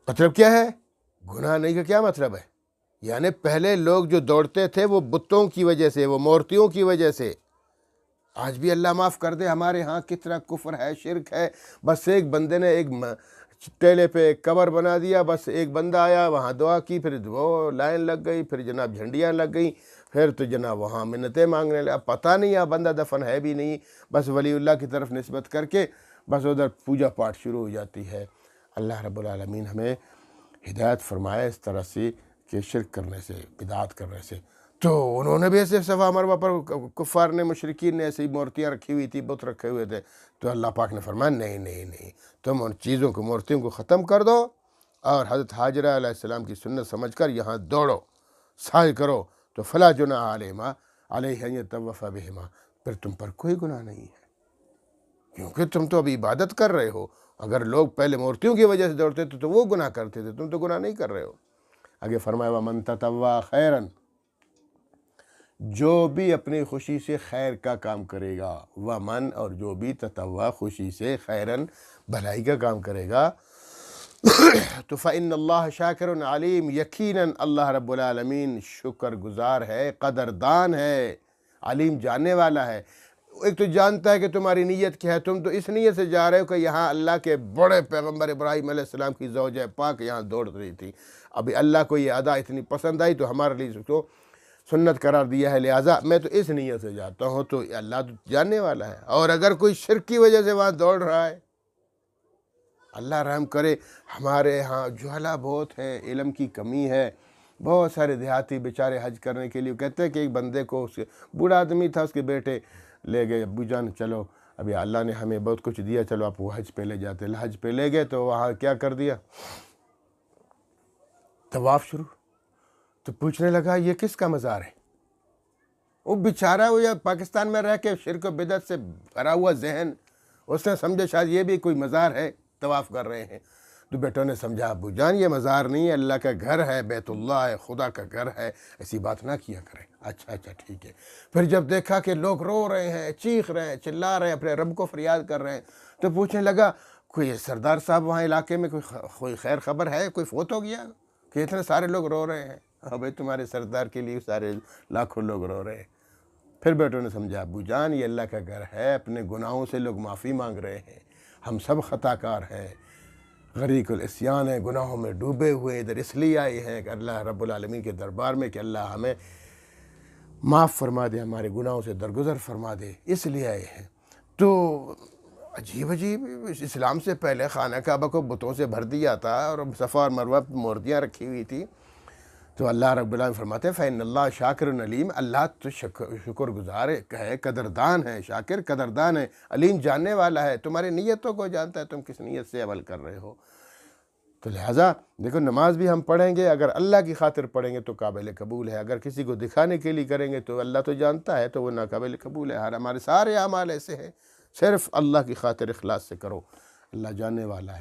مطلب کیا ہے؟ گناہ نہیں کا کیا مطلب ہے؟ یعنی پہلے لوگ جو دوڑتے تھے وہ بتوں کی وجہ سے، وہ مورتیوں کی وجہ سے۔ آج بھی اللہ معاف کر دے، ہمارے ہاں کتنا کفر ہے، شرک ہے۔ بس ایک بندے نے ایک ٹیلے پہ ایک قبر بنا دیا، بس ایک بندہ آیا وہاں دعا کی، پھر وہ لائن لگ گئی، پھر جناب جھنڈیاں لگ گئیں، پھر تو جناب وہاں منتیں مانگنے لگا، پتہ نہیں ہے بندہ دفن ہے بھی نہیں، بس ولی اللہ کی طرف نسبت کر کے بس ادھر پوجا پاٹ شروع ہو جاتی ہے۔ اللہ رب العالمین ہمیں ہدایت فرمائے اس طرح سے کہ شرک کرنے سے، بدعات کرنے سے۔ تو انہوں نے بھی ایسے صفا مروہ پر کفار نے، مشرکین نے ایسی مورتیاں رکھی ہوئی تھی، بت رکھے ہوئے تھے، تو اللہ پاک نے فرمایا نہیں نہیں نہیں، تم ان چیزوں کو، مورتیوں کو ختم کر دو، اور حضرت حاجرہ علیہ السلام کی سنت سمجھ کر یہاں دوڑو، سعی کرو، تو فلا جناح علیہما علیہ ان یطوف بہما، پھر تم پر کوئی گناہ نہیں ہے، کیونکہ تم تو ابھی عبادت کر رہے ہو۔ اگر لوگ پہلے مورتیوں کی وجہ سے دوڑتے تھے تو وہ گناہ کرتے تھے، تم تو گناہ نہیں کر رہے ہو۔ آگے فرمایا وَمَن تَطَوَّعَ خَيْرًا، جو بھی اپنی خوشی سے خیر کا کام کرے گا، وَمَن، اور جو بھی تطوع خوشی سے خیرن بھلائی کا کام کرے گا، تو فَإِنَّ اللَّهَ شَاكِرٌ عَلِيمٌ، یقیناً اللہ رب العالمین شکر گزار ہے، قدردان ہے، علیم جاننے والا ہے۔ ایک تو جانتا ہے کہ تمہاری نیت کیا ہے، تم تو اس نیت سے جا رہے ہو کہ یہاں اللہ کے بڑے پیغمبر ابراہیم علیہ السلام کی زوجہ پاک یہاں دوڑ رہی تھی، ابھی اللہ کو یہ ادا اتنی پسند آئی تو ہمارے لیے اس کو سنت قرار دیا ہے، لہٰذا میں تو اس نیت سے جاتا ہوں، تو اللہ تو جاننے والا ہے۔ اور اگر کوئی شرک کی وجہ سے وہاں دوڑ رہا ہے، اللہ رحم کرے، ہمارے ہاں جہلا بہت ہے، علم کی کمی ہے، بہت سارے دیہاتی بیچارے حج کرنے کے لیے کہتے ہیں کہ ایک بندے کو، اس کے بوڑھا آدمی تھا، اس کے بیٹے لے گئے، ابو جان چلو ابھی اللہ نے ہمیں بہت کچھ دیا، چلو آپ وہ حج پہ لے جاتے، حج پہ لے گئے تو وہاں کیا کر دیا، طواف شروع، تو پوچھنے لگا یہ کس کا مزار ہے؟ وہ بیچارہ، وہ یا پاکستان میں رہ کے شرک و بدعت سے بھرا ہوا ذہن، اس نے سمجھا شاید یہ بھی کوئی مزار ہے، طواف کر رہے ہیں۔ تو بیٹوں نے سمجھا ابو جان یہ مزار نہیں ہے، اللہ کا گھر ہے، بیت اللہ ہے، خدا کا گھر ہے، ایسی بات نہ کیا کریں۔ اچھا ٹھیک ہے۔ پھر جب دیکھا کہ لوگ رو رہے ہیں، چیخ رہے ہیں، چلا رہے ہیں، اپنے رب کو فریاد کر رہے ہیں، تو پوچھنے لگا کوئی سردار صاحب وہاں علاقے میں کوئی خیر خبر ہے، کوئی فوت ہو گیا کہ اتنے سارے لوگ رو رہے ہیں؟ ہاں بھائی، تمہارے سردار کے لیے سارے لاکھوں لوگ رو رہے ہیں۔ پھر بیٹوں نے سمجھا ابو جان یہ اللہ کا گھر ہے، اپنے گناہوں سے لوگ معافی مانگ رہے ہیں، ہم سب خطا کار ہیں، غریق العصیان ہیں، گناہوں میں ڈوبے ہوئے، ادھر اس لیے آئے ہیں کہ اللہ رب العالمین کے دربار میں کہ اللہ ہمیں معاف فرما دے، ہمارے گناہوں سے درگزر فرما دے، اس لیے آئے ہیں۔ تو عجیب اسلام سے پہلے خانہ کعبہ کو بتوں سے بھر دیا تھا، اور صفا اور مروہ پہ مورتیاں رکھی ہوئی تھی، تو اللہ رب العالمین فرماتے ہیں فَإِنَّ اللَّهَ شَاكِرٌ عَلِيمٌ، اللہ تو شکر گزار ہے، قدردان ہے، شاکر قدردان ہے، علیم جاننے والا ہے، تمہاری نیتوں کو جانتا ہے، تم کس نیت سے عمل کر رہے ہو۔ تو لہٰذا دیکھو، نماز بھی ہم پڑھیں گے، اگر اللہ کی خاطر پڑھیں گے تو قابل قبول ہے، اگر کسی کو دکھانے کے لیے کریں گے تو اللہ تو جانتا ہے، تو وہ ناقابل قبول ہے۔ ہمارے سارے اعمال ایسے ہیں، صرف اللہ کی خاطر اخلاص سے کرو، اللہ جاننے والا ہے۔